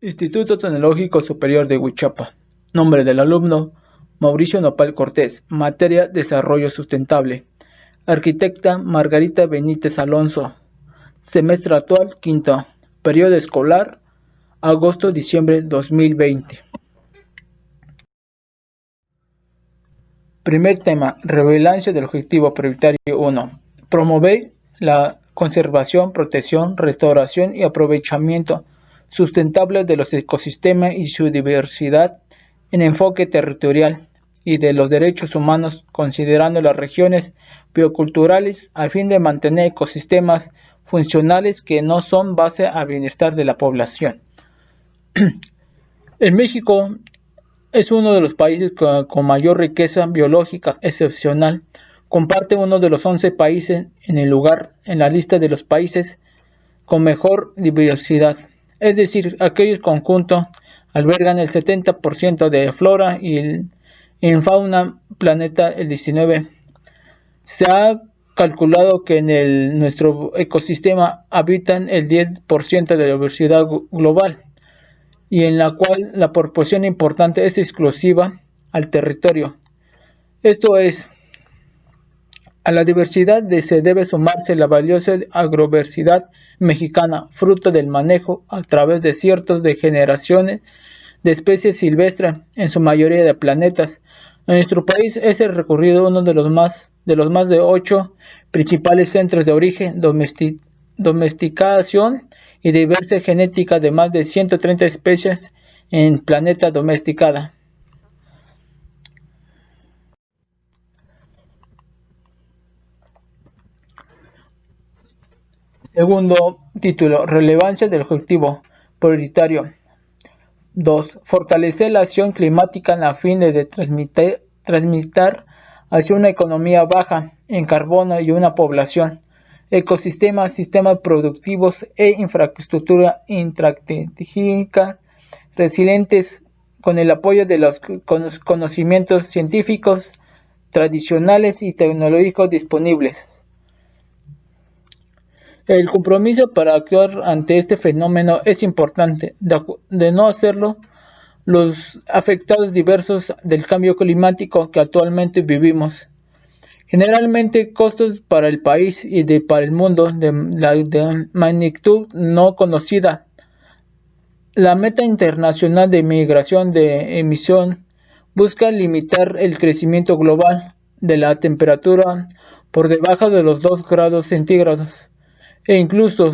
Instituto Tecnológico Superior de Huichapa. Nombre del alumno: Mauricio Nopal Cortés. Materia: Desarrollo Sustentable. Arquitecta: Margarita Benítez Alonso. Semestre actual: quinto. Periodo escolar: agosto-diciembre 2020. Primer tema: relevancia del objetivo prioritario 1. Promover la conservación, protección, restauración y aprovechamiento sustentable de los ecosistemas y su diversidad en enfoque territorial y de los derechos humanos, considerando las regiones bioculturales a fin de mantener ecosistemas funcionales que no son base al bienestar de la población. En México es uno de los países con mayor riqueza biológica excepcional. Comparte uno de los 11 países en el lugar en la lista de los países con mejor diversidad. Es decir, aquellos conjuntos albergan el 70% de flora y en fauna planeta el 19%. Se ha calculado que en nuestro ecosistema habitan el 10% de la diversidad global, y en la cual la proporción importante es exclusiva al territorio. Esto es, a la diversidad se debe sumarse la valiosa agroversidad mexicana, fruto del manejo a través de cientos de generaciones de especies silvestres, en su mayoría de planetas. En nuestro país es el recorrido uno de los más de 8 principales centros de origen, domesticación y diversa genética de más de 130 especies en planeta domesticada. Segundo título: relevancia del objetivo prioritario 2. Fortalecer la acción climática a fin de transmitir hacia una economía baja en carbono y una población, ecosistemas, sistemas productivos e infraestructura estratégica resilientes con el apoyo de los conocimientos científicos tradicionales y tecnológicos disponibles. El compromiso para actuar ante este fenómeno es importante. De no hacerlo, los afectados diversos del cambio climático que actualmente vivimos, generalmente costos para el país y para el mundo de magnitud no conocida. La meta internacional de migración de emisión busca limitar el crecimiento global de la temperatura por debajo de los 2 grados centígrados e incluso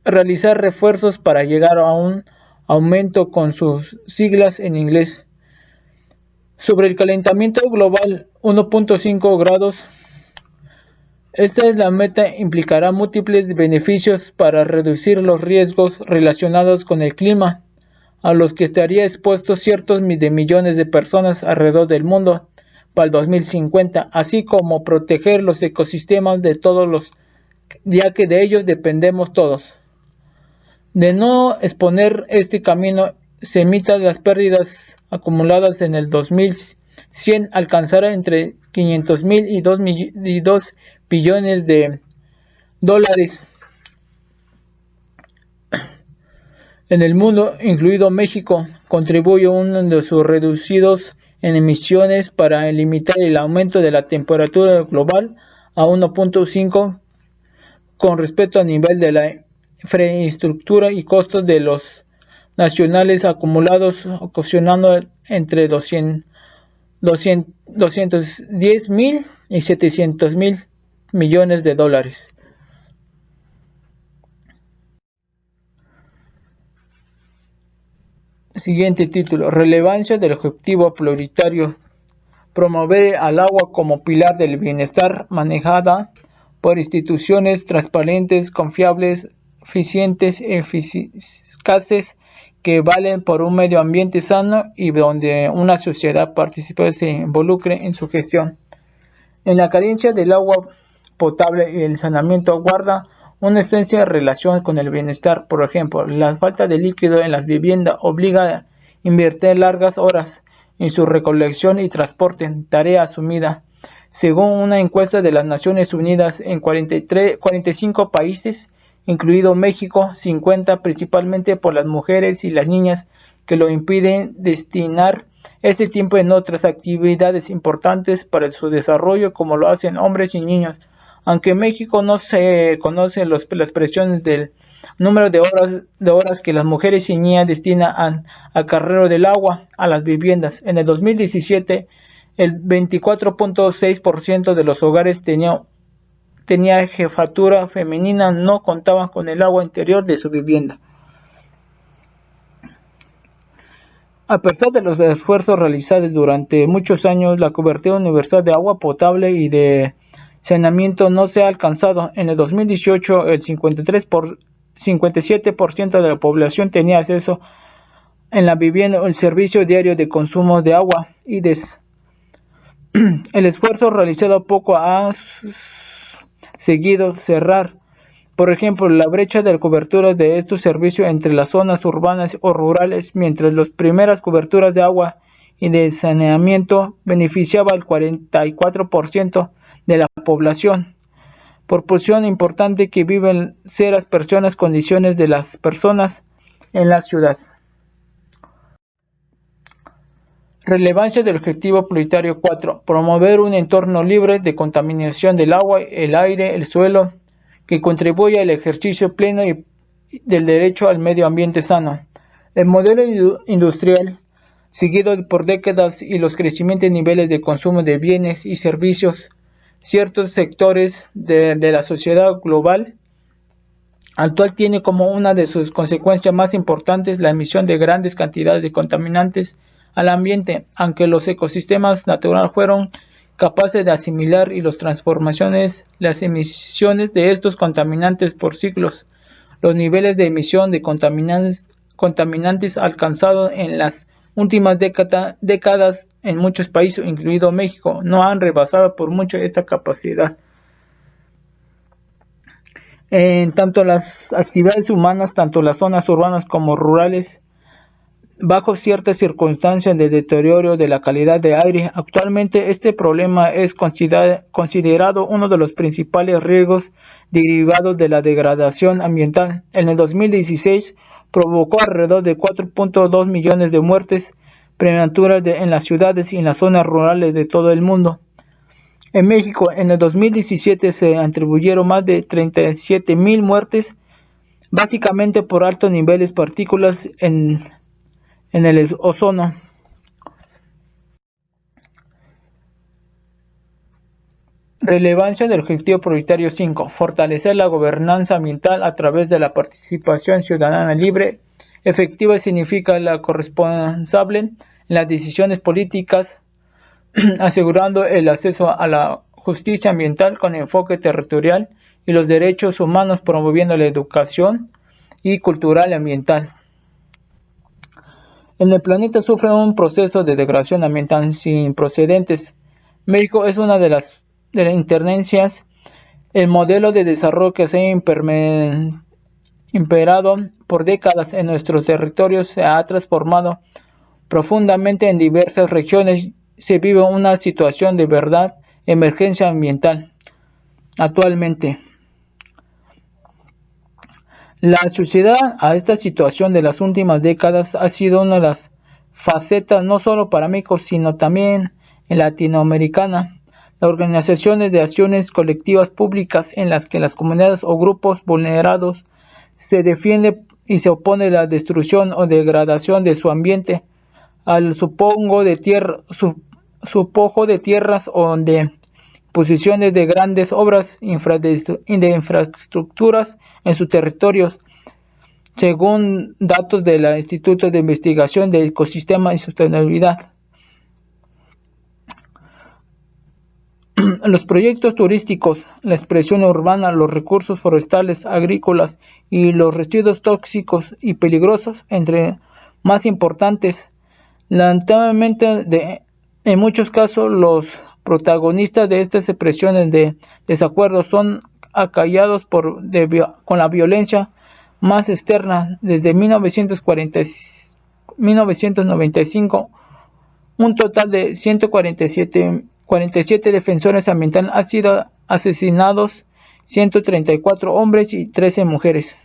realizar refuerzos para llegar a un aumento con sus siglas en inglés. Sobre el calentamiento global 1.5 grados, esta es la meta implicará múltiples beneficios para reducir los riesgos relacionados con el clima, a los que estaría expuestos cientos de millones de personas alrededor del mundo para el 2050, así como proteger los ecosistemas de todos los, ya que de ellos dependemos todos. De no exponer este camino, se emita las pérdidas acumuladas en el 2100 alcanzará entre 500.000 y 2 billones de dólares en el mundo, incluido México. Contribuye uno de sus reducidos en emisiones para limitar el aumento de la temperatura global a 1.5 con respecto al nivel de la infraestructura y costos de los nacionales acumulados, ocasionando entre 210.000 y 700.000 millones de dólares. Siguiente título: relevancia del objetivo prioritario. Promover al agua como pilar del bienestar, manejada por instituciones transparentes, confiables, eficientes, eficaces, que valen por un medio ambiente sano y donde una sociedad participa y se involucre en su gestión. En la carencia del agua potable y el saneamiento guarda una extensa relación con el bienestar. Por ejemplo, la falta de líquido en las viviendas obliga a invertir largas horas en su recolección y transporte, tarea asumida. Según una encuesta de las Naciones Unidas, en 45 países incluido México, 50 principalmente por las mujeres y las niñas, que lo impiden destinar ese tiempo en otras actividades importantes para su desarrollo, como lo hacen hombres y niños. Aunque en México no se conocen las presiones del número de horas que las mujeres y niñas destinan al carrero del agua a las viviendas. En el 2017, el 24.6% de los hogares tenía jefatura femenina, no contaban con el agua interior de su vivienda. A pesar de los esfuerzos realizados durante muchos años, la cobertura universal de agua potable y de saneamiento no se ha alcanzado. En el 2018, el 57% de la población tenía acceso en la vivienda al servicio diario de consumo de agua y el esfuerzo realizado poco ha seguido cerrar. Por ejemplo, la brecha de cobertura de estos servicios entre las zonas urbanas o rurales, mientras las primeras coberturas de agua y de saneamiento beneficiaba al 44% de la población. Proporción importante que viven serias personas condiciones de las personas en la ciudad. Relevancia del objetivo prioritario 4. Promover un entorno libre de contaminación del agua, el aire, el suelo, que contribuya al ejercicio pleno del derecho al medio ambiente sano. El modelo industrial, seguido por décadas y los crecientes niveles de consumo de bienes y servicios, ciertos sectores de la sociedad global actual tiene como una de sus consecuencias más importantes la emisión de grandes cantidades de contaminantes al ambiente, aunque los ecosistemas naturales fueron capaces de asimilar y las emisiones de estos contaminantes por siglos. Los niveles de emisión de contaminantes alcanzados en las últimas décadas en muchos países, incluido México, no han rebasado por mucho esta capacidad. En tanto las actividades humanas, tanto las zonas urbanas como rurales, bajo ciertas circunstancias de deterioro de la calidad de aire. Actualmente este problema es considerado uno de los principales riesgos derivados de la degradación ambiental. En el 2016 provocó alrededor de 4.2 millones de muertes prematuras en las ciudades y en las zonas rurales de todo el mundo. En México, en el 2017 se atribuyeron más de 37,000 muertes, básicamente por altos niveles de partículas en el ozono. Relevancia del objetivo prioritario 5. Fortalecer la gobernanza ambiental a través de la participación ciudadana libre, efectiva significa la corresponsable en las decisiones políticas, asegurando el acceso a la justicia ambiental con enfoque territorial y los derechos humanos, promoviendo la educación y cultural y ambiental. El planeta sufre un proceso de degradación ambiental sin precedentes. México es una de las intendencias. El modelo de desarrollo que se ha imperado por décadas en nuestros territorios se ha transformado profundamente en diversas regiones. Se vive una situación de verdad emergencia ambiental actualmente. La sociedad a esta situación de las últimas décadas ha sido una de las facetas no solo para México, sino también en Latinoamericana. Las organizaciones de acciones colectivas públicas en las que las comunidades o grupos vulnerados se defienden y se oponen a la destrucción o degradación de su ambiente, al supongo de supojo de tierras o de posiciones de grandes obras de infraestructuras en sus territorios, según datos del Instituto de Investigación de Ecosistemas y Sostenibilidad. Los proyectos turísticos, la expresión urbana, los recursos forestales, agrícolas y los residuos tóxicos y peligrosos, entre más importantes. Lamentablemente, en muchos casos, los protagonistas de estas expresiones de desacuerdo son acallados con la violencia más externa. Desde 1995, un total de 147 defensores ambientales han sido asesinados 134 hombres y 13 mujeres.